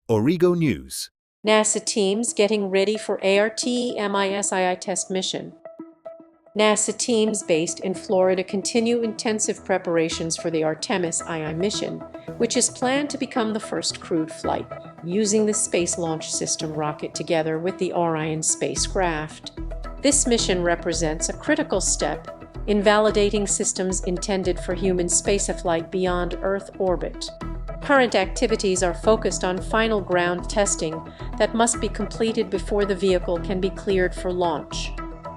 Origo News. NASA teams getting ready for Artemis II test mission. NASA teams based in Florida continue intensive preparations for the Artemis II mission, which is planned to become the first crewed flight using the Space Launch System rocket together with the Orion spacecraft. This mission represents a critical step in validating systems intended for human spaceflight beyond Earth orbit. Current activities are focused on final ground testing that must be completed before the vehicle can be cleared for launch.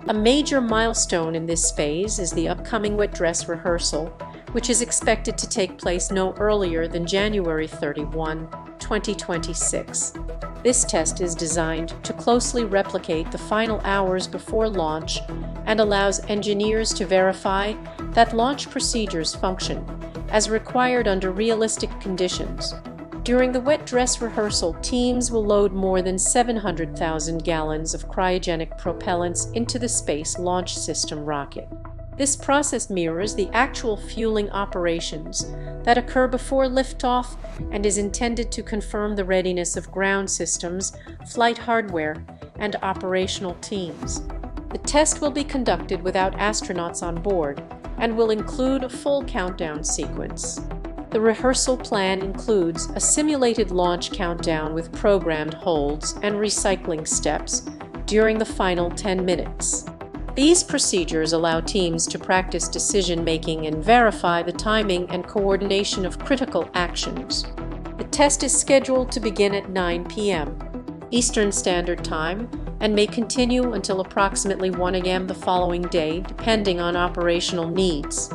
A major milestone in this phase is the upcoming wet dress rehearsal, which is expected to take place no earlier than January 31, 2026. This test is designed to closely replicate the final hours before launch and allows engineers to verify that launch procedures function as required under realistic conditions. During the wet dress rehearsal, teams will load more than 700,000 gallons of cryogenic propellants into the Space Launch System rocket. This process mirrors the actual fueling operations that occur before liftoff and is intended to confirm the readiness of ground systems, flight hardware, and operational teams. The test will be conducted without astronauts on board and will include a full countdown sequence. The rehearsal plan includes a simulated launch countdown with programmed holds and recycling steps during the final 10 minutes. These procedures allow teams to practice decision-making and verify the timing and coordination of critical actions. The test is scheduled to begin at 9 p.m. Eastern Standard Time and may continue until approximately 1 a.m. the following day, depending on operational needs.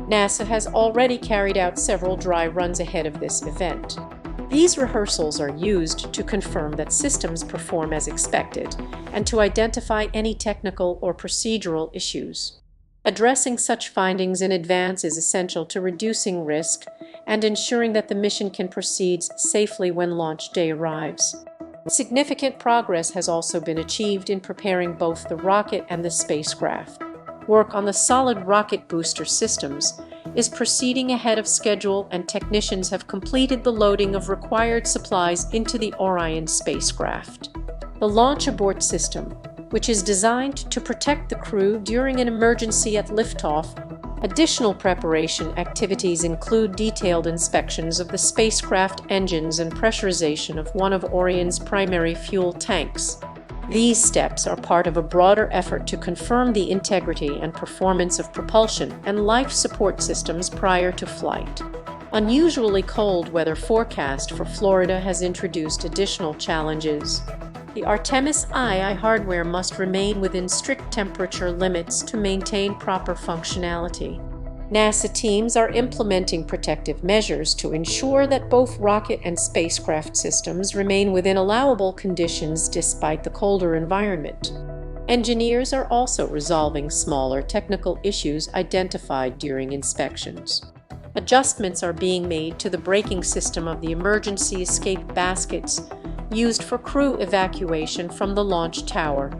NASA has already carried out several dry runs ahead of this event. These rehearsals are used to confirm that systems perform as expected and to identify any technical or procedural issues. Addressing such findings in advance is essential to reducing risk and ensuring that the mission can proceed safely when launch day arrives. Significant progress has also been achieved in preparing both the rocket and the spacecraft. Work on the solid rocket booster systems is proceeding ahead of schedule, and technicians have completed the loading of required supplies into the Orion spacecraft. The launch abort system, which is designed to protect the crew during an emergency at liftoff. Additional preparation activities include detailed inspections of the spacecraft engines and pressurization of one of Orion's primary fuel tanks. These steps are part of a broader effort to confirm the integrity and performance of propulsion and life support systems prior to flight. Unusually cold weather forecast for Florida has introduced additional challenges. The Artemis II hardware must remain within strict temperature limits to maintain proper functionality. NASA teams are implementing protective measures to ensure that both rocket and spacecraft systems remain within allowable conditions despite the colder environment. Engineers are also resolving smaller technical issues identified during inspections. Adjustments are being made to the braking system of the emergency escape baskets used for crew evacuation from the launch tower.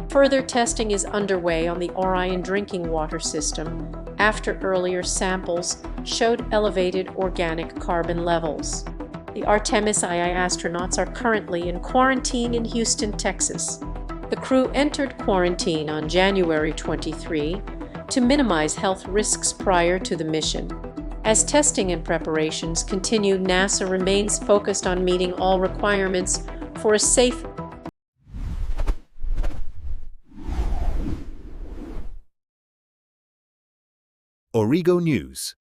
Further testing is underway on the Orion drinking water system after earlier samples showed elevated organic carbon levels. The Artemis II astronauts are currently in quarantine in Houston, Texas. The crew entered quarantine on January 23 to minimize health risks prior to the mission. As testing and preparations continue, NASA remains focused on meeting all requirements for a safe Origo News.